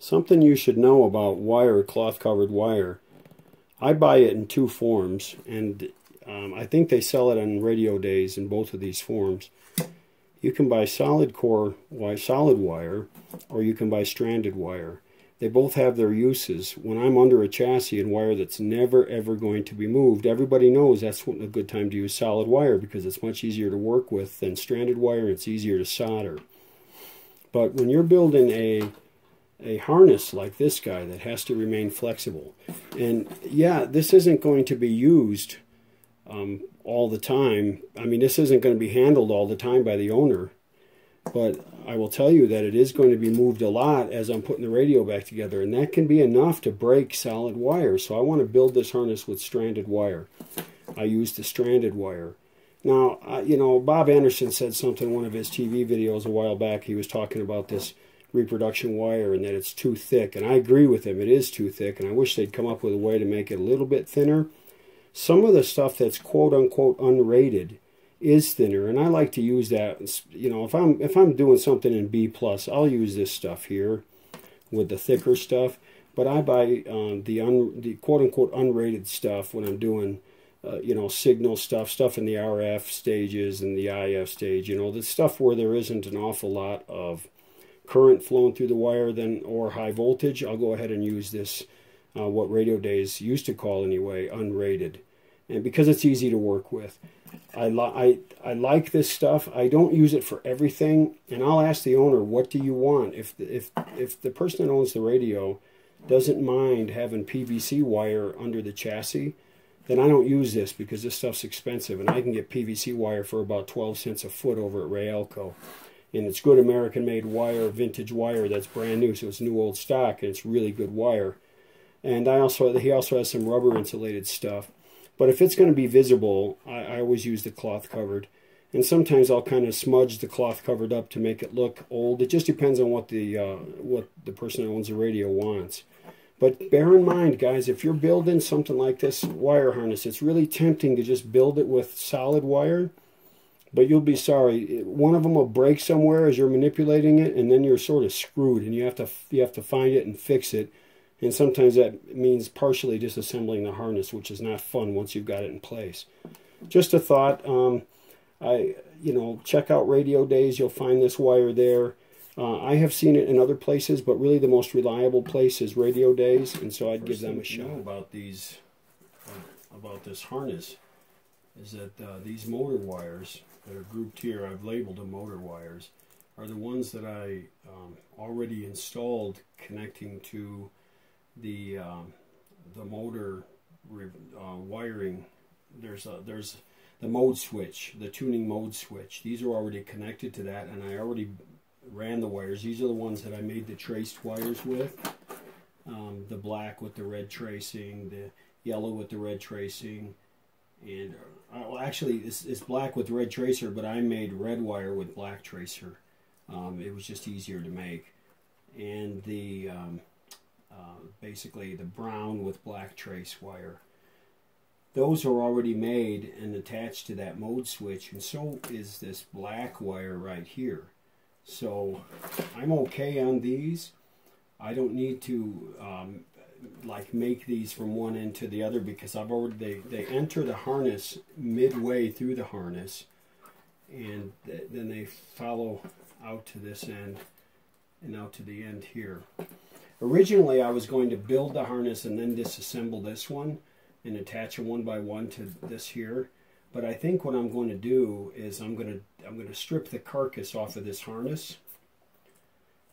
Something you should know about wire, cloth-covered wire. I buy it in two forms, and I think they sell it on Radio Days in both of these forms. You can buy solid wire, or you can buy stranded wire. They both have their uses. When I'm under a chassis and wire that's never ever going to be moved, everybody knows that's a good time to use solid wire because it's much easier to work with than stranded wire, and it's easier to solder. But when you're building a harness like this guy that has to remain flexible, and yeah, this isn't going to be used all the time. I mean, this isn't going to be handled all the time by the owner, but I will tell you that it is going to be moved a lot as I'm putting the radio back together, and that can be enough to break solid wire. So I want to build this harness with stranded wire. I used the stranded wire. Now, you know, Bob Anderson said something in one of his TV videos a while back. He was talking about this reproduction wire and that it's too thick, and I agree with him. It is too thick, and I wish they'd come up with a way to make it a little bit thinner. Some of the stuff that's quote-unquote unrated is thinner, and I like to use that. You know, if I'm doing something in B+, I'll use this stuff here with the thicker stuff, but I buy the quote-unquote unrated stuff when I'm doing you know, signal stuff in the RF stages and the IF stage, you know, the stuff where there isn't an awful lot of current flowing through the wire or high voltage. I'll go ahead and use this, what Radio Days used to call anyway, unrated, and because it's easy to work with. I like this stuff. I don't use it for everything, and I'll ask the owner, what do you want? If the person that owns the radio doesn't mind having PVC wire under the chassis, then I don't use this because this stuff's expensive, and I can get PVC wire for about 12 cents a foot over at Rayalco. And it's good American-made wire, vintage wire that's brand new, so it's new old stock, and it's really good wire. And he also has some rubber-insulated stuff. But if it's going to be visible, I always use the cloth-covered. And sometimes I'll kind of smudge the cloth-covered up to make it look old. It just depends on what the person who owns the radio wants. But bear in mind, guys, if you're building something like this wire harness, it's really tempting to just build it with solid wire. But you'll be sorry. One of them will break somewhere as you're manipulating it, and then you're sort of screwed, and you have to find it and fix it. And sometimes that means partially disassembling the harness, which is not fun once you've got it in place. Just a thought. You know, check out Radio Days. You'll find this wire there. I have seen it in other places, but really the most reliable place is Radio Days, and so I'd give them a shot. About this harness is that these motor wires that are grouped here, I've labeled them motor wires, are the ones that I already installed connecting to the motor wiring. There's the mode switch, the tuning mode switch. These are already connected to that, and I already ran the wires. These are the ones that I made the traced wires with. The black with the red tracing, the yellow with the red tracing, and well, actually it's black with red tracer, but I made red wire with black tracer. It was just easier to make. And the basically the brown with black trace wire. Those are already made and attached to that mode switch, and so is this black wire right here. So I'm okay on these. I don't need to like make these from one end to the other because I've already they enter the harness midway through the harness, and then they follow out to this end and out to the end here. Originally I was going to build the harness and then disassemble this one and attach them one by one to this here. But I think what I'm going to do is I'm going to strip the carcass off of this harness,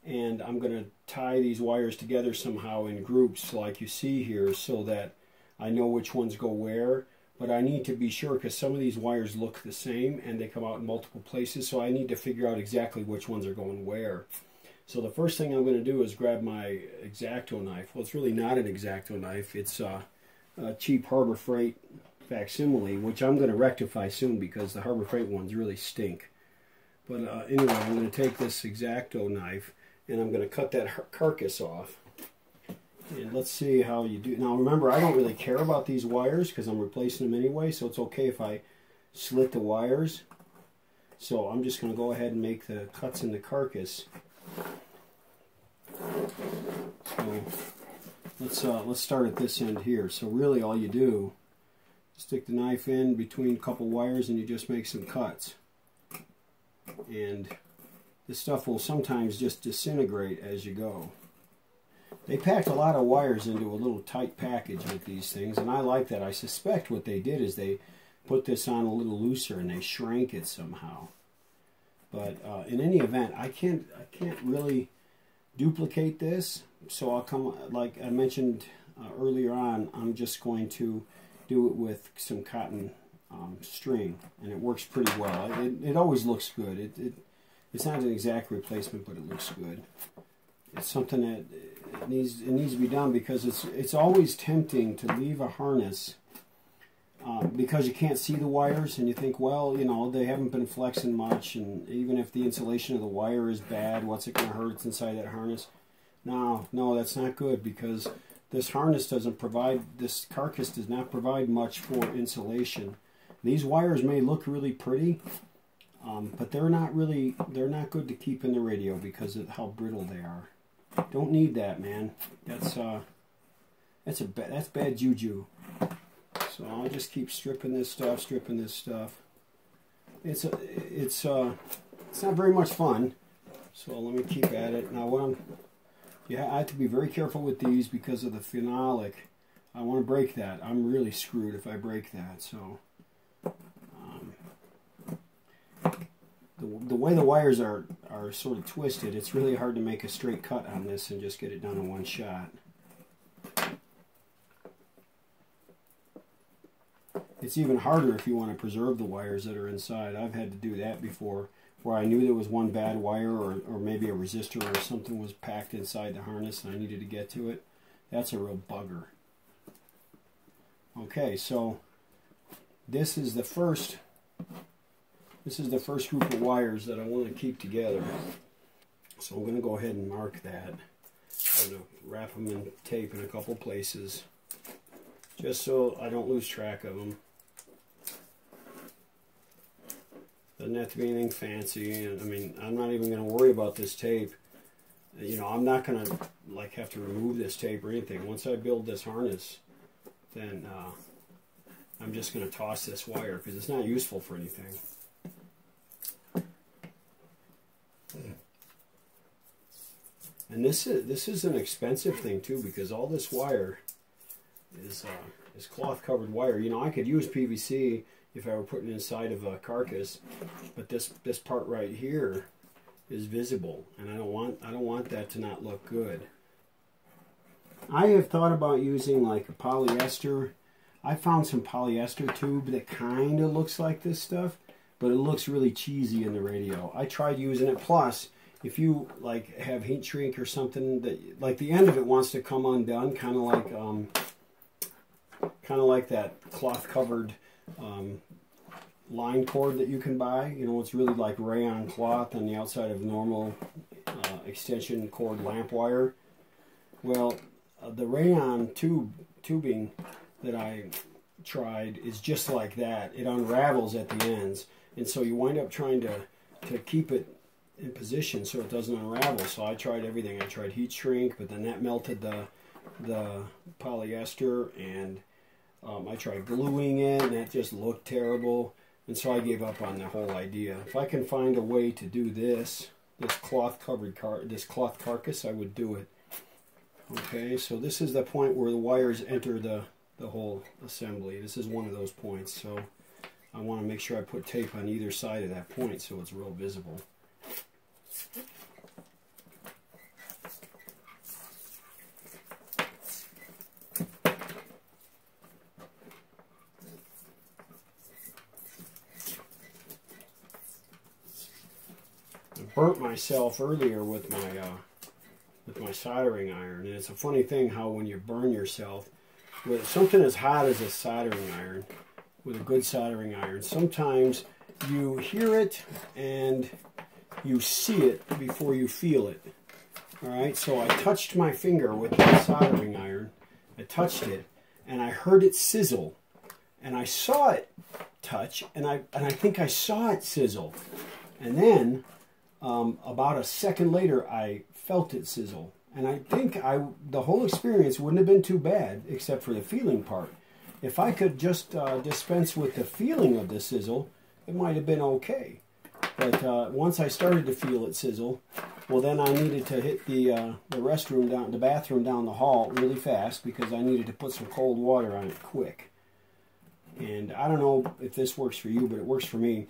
and I'm going to tie these wires together somehow in groups like you see here so that I know which ones go where. But I need to be sure because some of these wires look the same and they come out in multiple places, so I need to figure out exactly which ones are going where. So the first thing I'm going to do is grab my X-Acto knife. Well, it's really not an X-Acto knife. It's a cheap Harbor Freight facsimile, which I'm going to rectify soon because the Harbor Freight ones really stink. But anyway, I'm going to take this X-Acto knife and I'm going to cut that carcass off. And let's see how you do. Now remember, I don't really care about these wires because I'm replacing them anyway, so it's okay if I slit the wires. So I'm just going to go ahead and make the cuts in the carcass. So let's start at this end here. So really all you do, stick the knife in between a couple wires and you just make some cuts. And this stuff will sometimes just disintegrate as you go. They packed a lot of wires into a little tight package with these things, and I like that. I suspect what they did is they put this on a little looser and they shrank it somehow. But in any event, I can't really duplicate this, so I'll come, like I mentioned earlier on, I'm just going to do it with some cotton string, and it works pretty well. It always looks good. It's not an exact replacement, but it looks good. It's something that it needs to be done, because it's always tempting to leave a harness because you can't see the wires, and you think, well, you know, they haven't been flexing much, and even if the insulation of the wire is bad, what's it going to hurt? It's inside that harness. No, that's not good, because this harness doesn't provide, this carcass does not provide much for insulation. These wires may look really pretty, but they're not good to keep in the radio because of how brittle they are. Don't need that, man. That's bad juju. So I'll just keep stripping this stuff. It's not very much fun. So let me keep at it. Now I have to be very careful with these because of the phenolic. I want to break that. I'm really screwed if I break that. So the way the wires are sort of twisted, it's really hard to make a straight cut on this and just get it done in one shot. It's even harder if you want to preserve the wires that are inside. I've had to do that before, where I knew there was one bad wire or maybe a resistor or something was packed inside the harness and I needed to get to it. That's a real bugger. Okay, so this is the first group of wires that I want to keep together. So I'm going to go ahead and mark that. I'm going to wrap them in tape in a couple places, just so I don't lose track of them. Doesn't have to be anything fancy. I mean, I'm not even going to worry about this tape. You know, I'm not going to like have to remove this tape or anything. Once I build this harness, then I'm just going to toss this wire because it's not useful for anything. And this is an expensive thing too, because all this wire is cloth covered wire. You know, I could use PVC if I were putting it inside of a carcass, but this part right here is visible, and I don't want that to not look good. I have thought about using like a polyester. I found some polyester tube that kind of looks like this stuff, but it looks really cheesy in the radio. I tried using it. Plus, if you like have heat shrink or something, that like the end of it wants to come undone, kind of like that cloth covered line cord that you can buy. You know, it's really like rayon cloth on the outside of normal extension cord lamp wire. Well, the rayon tubing that I tried is just like that. It unravels at the ends, and so you wind up trying to keep it in position so it doesn't unravel. So I tried everything. I tried heat shrink, but then that melted the polyester, and I tried gluing it, and that just looked terrible. And so I gave up on the whole idea. If I can find a way to do this cloth carcass, I would do it. Okay, so this is the point where the wires enter the whole assembly. This is one of those points, so I want to make sure I put tape on either side of that point so it's real visible. I burnt myself earlier with my soldering iron, and it's a funny thing how when you burn yourself with something as hot as a soldering iron, with a good soldering iron, sometimes you hear it and you see it before you feel it. Alright, so I touched my finger with the soldering iron, I touched it, and I heard it sizzle, and I saw it touch, and I think I saw it sizzle, and then about a second later I felt it sizzle, And I think the whole experience wouldn't have been too bad, except for the feeling part. If I could just dispense with the feeling of the sizzle, it might have been okay. But once I started to feel it sizzle, well, then I needed to hit the restroom down, the bathroom down the hall really fast, because I needed to put some cold water on it quick. And I don't know if this works for you, but it works for me.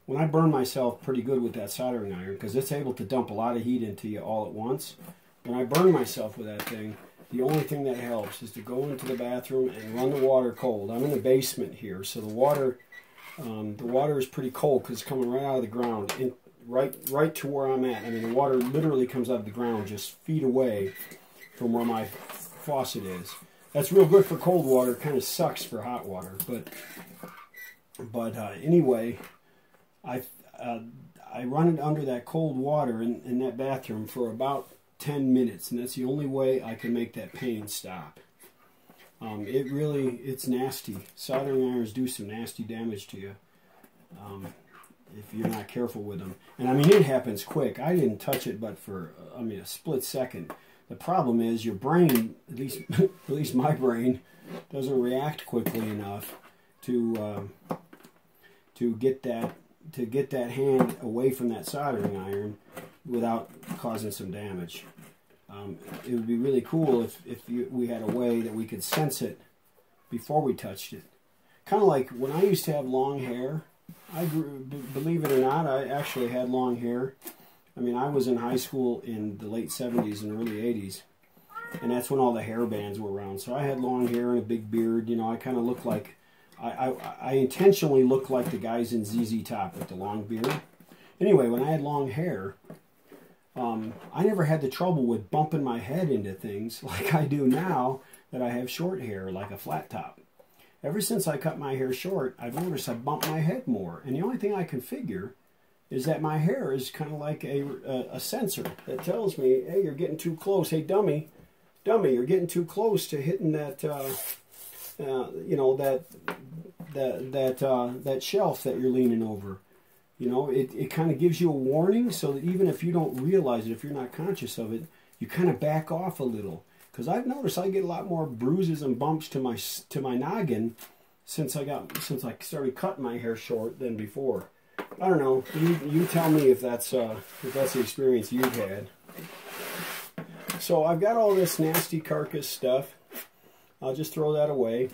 When I burn myself pretty good with that soldering iron, because it's able to dump a lot of heat into you all at once. When I burn myself with that thing, the only thing that helps is to go into the bathroom and run the water cold. I'm in the basement here, so the water is pretty cold because it's coming right out of the ground, right to where I'm at. I mean, the water literally comes out of the ground just feet away from where my faucet is. That's real good for cold water. Kind of sucks for hot water, but anyway, I run it under that cold water in that bathroom for about 10 minutes, and that's the only way I can make that pain stop. It's nasty. Soldering irons do some nasty damage to you if you're not careful with them. And I mean, it happens quick. I didn't touch it but for, a split second. The problem is your brain, at least my brain, doesn't react quickly enough to get that hand away from that soldering iron without causing some damage. It would be really cool if we had a way that we could sense it before we touched it. Kind of like when I used to have long hair. Believe it or not, I actually had long hair. I mean, I was in high school in the late 70s and early 80s. And that's when all the hair bands were around. So I had long hair and a big beard. You know, I kind of looked like... I intentionally looked like the guys in ZZ Top with the long beard. Anyway, when I had long hair... I never had the trouble with bumping my head into things like I do now that I have short hair, like a flat top. Ever since I cut my hair short, I've noticed I bump my head more. And the only thing I can figure is that my hair is kind of like a sensor that tells me, hey, you're getting too close. Hey, dummy, you're getting too close to hitting that, that shelf that you're leaning over. You know, it kind of gives you a warning so that even if you don't realize it, if you're not conscious of it, you kind of back off a little. Because I've noticed I get a lot more bruises and bumps to my noggin since I started cutting my hair short than before. I don't know. You tell me if that's the experience you've had. So I've got all this nasty carcass stuff. I'll just throw that away.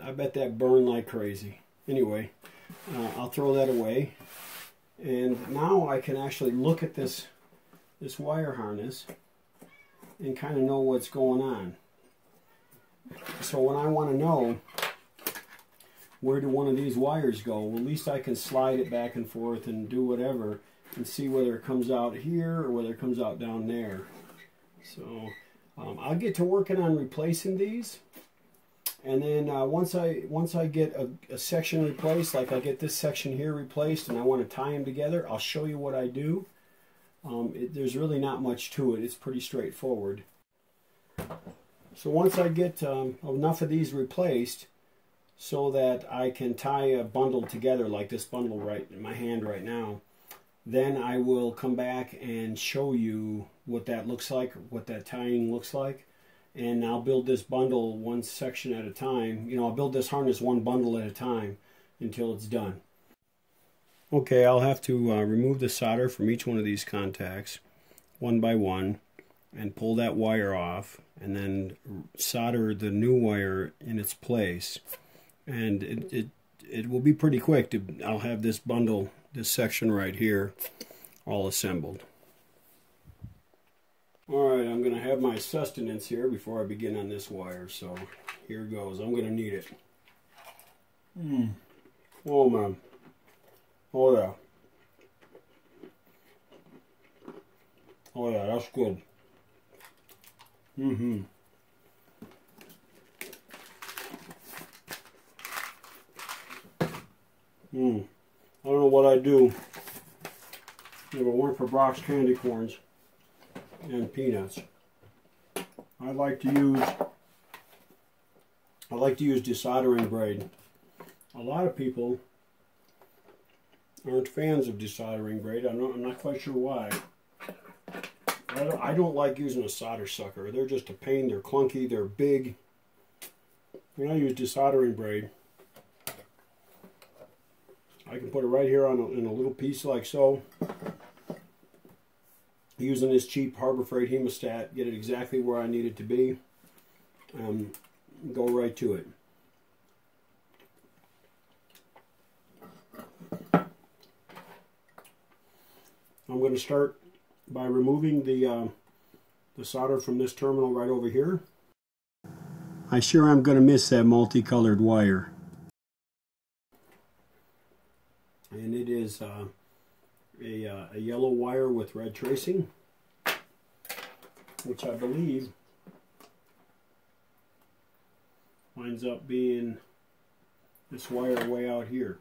I bet that burned like crazy. Anyway. I'll throw that away, and now I can actually look at this wire harness and kind of know what's going on. So when I want to know where do one of these wires go, well, at least I can slide it back and forth and do whatever and see whether it comes out here or whether it comes out down there. So I'll get to working on replacing these. And then once I get a section replaced, like I get this section here replaced and I want to tie them together, I'll show you what I do. There's really not much to it. It's pretty straightforward. So once I get enough of these replaced so that I can tie a bundle together like this bundle right in my hand right now, then I will come back and show you what that looks like, what that tying looks like. And I'll build this bundle one section at a time. You know, I'll build this harness one bundle at a time until it's done. Okay, I'll have to remove the solder from each one of these contacts, one by one, and pull that wire off, and then solder the new wire in its place. And it will be pretty quick. I'll have this bundle, this section right here, all assembled. Alright, I'm going to have my sustenance here before I begin on this wire, so here goes. I'm going to need it. Oh man. Oh yeah. Oh yeah, that's good. I don't know what I'd do if it weren't for Brock's candy corns and peanuts. I like to use desoldering braid. A lot of people aren't fans of desoldering braid. I'm not quite sure why. I don't like using a solder sucker. They're just a pain. They're clunky. They're big. When I use desoldering braid, I can put it right here in a little piece like so. Using this cheap Harbor Freight hemostat, get it exactly where I need it to be. Go right to it. I'm going to start by removing the solder from this terminal right over here. I sure am going to miss that multicolored wire. And it is a yellow wire with red tracing, which I believe winds up being this wire way out here.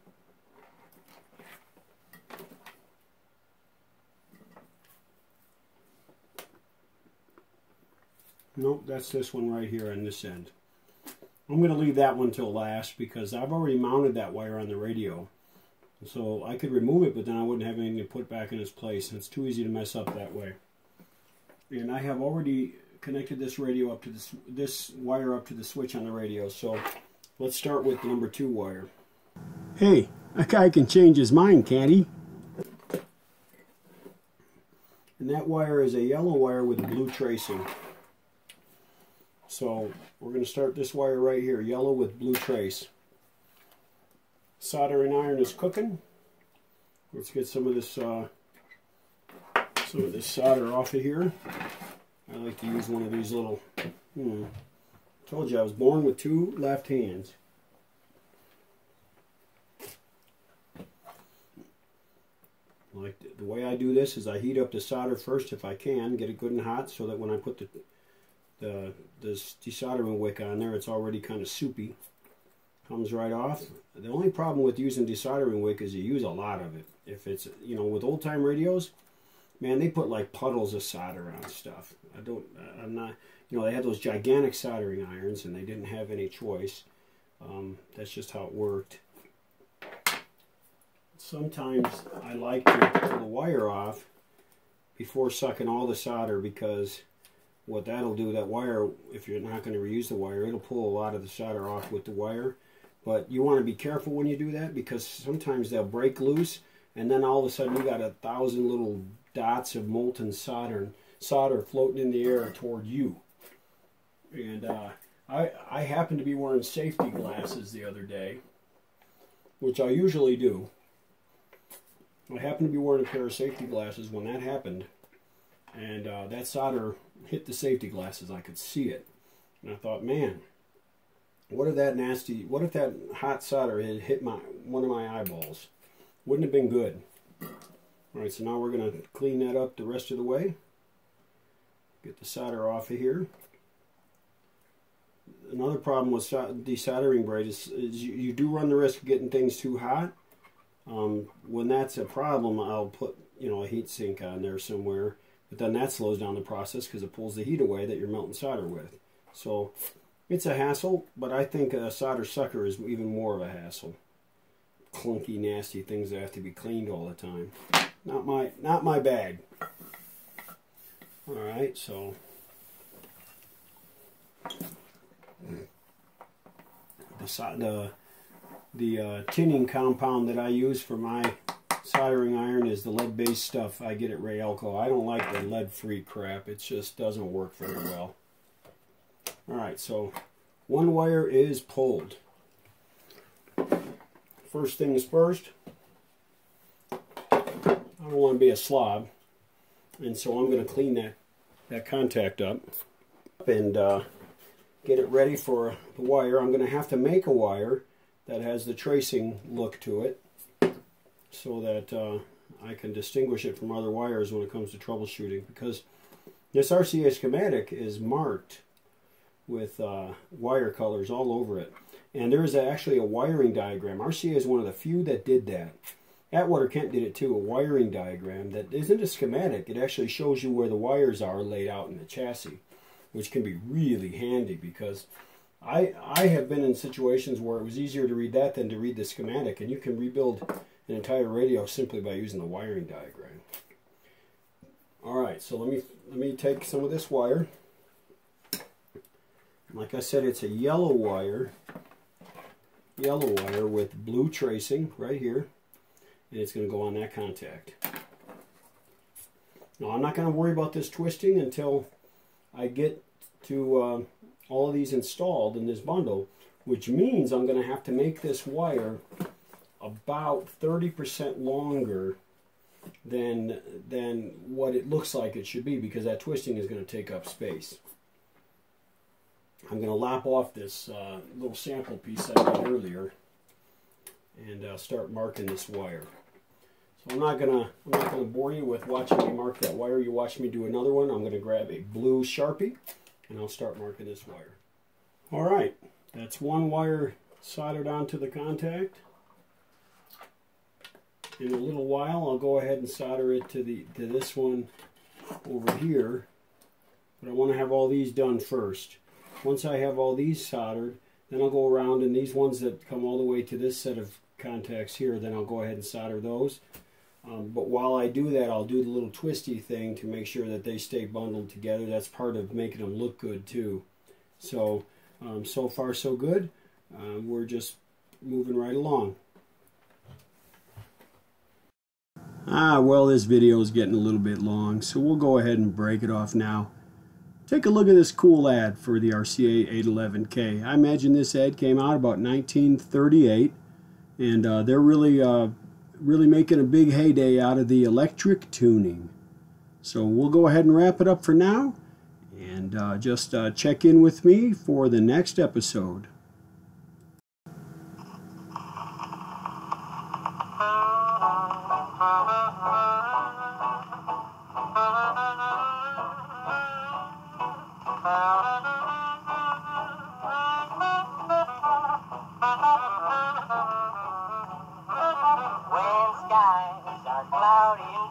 Nope, that's this one right here on this end. I'm going to leave that one till last because I've already mounted that wire on the radio. So I could remove it, but then I wouldn't have anything to put back in its place. It's too easy to mess up that way. And I have already connected this radio up to this wire up to the switch on the radio. So let's start with the number 2 wire. Hey, a guy can change his mind, can't he? And that wire is a yellow wire with blue tracing. So we're going to start this wire right here, yellow with blue trace. Soldering iron is cooking. Let's get some of this solder off of here. I like to use one of these little. Told you I was born with 2 left hands. Like the way I do this is I heat up the solder first if I can, get it good and hot, so that when I put this desoldering wick on there, it's already kind of soupy. Comes right off. The only problem with using desoldering wick is you use a lot of it. If it's, with old time radios, man, they put like puddles of solder on stuff. I'm not, they had those gigantic soldering irons and they didn't have any choice. That's just how it worked. Sometimes I like to pull the wire off before sucking all the solder, because what that'll do, that wire, if you're not going to reuse the wire, it'll pull a lot of the solder off with the wire. But you want to be careful when you do that, because sometimes they'll break loose and then all of a sudden you got 1,000 little dots of molten solder floating in the air toward you. And I happened to be wearing safety glasses the other day, which I usually do. I happened to be wearing a pair of safety glasses when that happened, and that solder hit the safety glasses. I could see it, and I thought, man, what if that hot solder had hit one of my eyeballs? Wouldn't have been good. All right, so now we're going to clean that up the rest of the way. Get the solder off of here. Another problem with desoldering braid is you do run the risk of getting things too hot. When that's a problem, I'll put a heat sink on there somewhere, but then that slows down the process because it pulls the heat away that you're melting solder with. So it's a hassle, but I think a solder sucker is even more of a hassle. Clunky, nasty things that have to be cleaned all the time. Not my bag. All right, so the tinning compound that I use for my soldering iron is the lead-based stuff I get at Rayelco. I don't like the lead-free crap. It just doesn't work very well. Alright, so one wire is pulled. First things first, I don't want to be a slob, and so I'm going to clean that contact up and get it ready for the wire. I'm going to have to make a wire that has the tracing look to it so that I can distinguish it from other wires when it comes to troubleshooting, because this RCA schematic is marked with wire colors all over it. And there is actually a wiring diagram. RCA is one of the few that did that. Atwater Kent did it too, a wiring diagram that isn't a schematic. It actually shows you where the wires are laid out in the chassis, which can be really handy, because I have been in situations where it was easier to read that than to read the schematic, and you can rebuild an entire radio simply by using the wiring diagram. Alright, so let me take some of this wire. Like I said, it's a yellow wire with blue tracing right here, and it's going to go on that contact. Now I'm not going to worry about this twisting until I get to all of these installed in this bundle, which means I'm going to have to make this wire about 30% longer than what it looks like it should be, because that twisting is going to take up space. I'm going to lap off this little sample piece I made earlier and start marking this wire. So I'm not gonna bore you with watching me mark that wire. You watch me do another one. I'm going to grab a blue Sharpie and I'll start marking this wire. All right, that's one wire soldered onto the contact. In a little while, I'll go ahead and solder it to this one over here. But I want to have all these done first. Once I have all these soldered, then I'll go around, and these ones that come all the way to this set of contacts here, then I'll go ahead and solder those. But while I do that, I'll do the little twisty thing to make sure that they stay bundled together. That's part of making them look good too. So, so far so good. We're just moving right along. Well, this video is getting a little bit long, so we'll go ahead and break it off now. Take a look at this cool ad for the RCA 811k. I imagine this ad came out about 1938, and they're really making a big heyday out of the electric tuning. So we'll go ahead and wrap it up for now, and just check in with me for the next episode. When skies are cloudy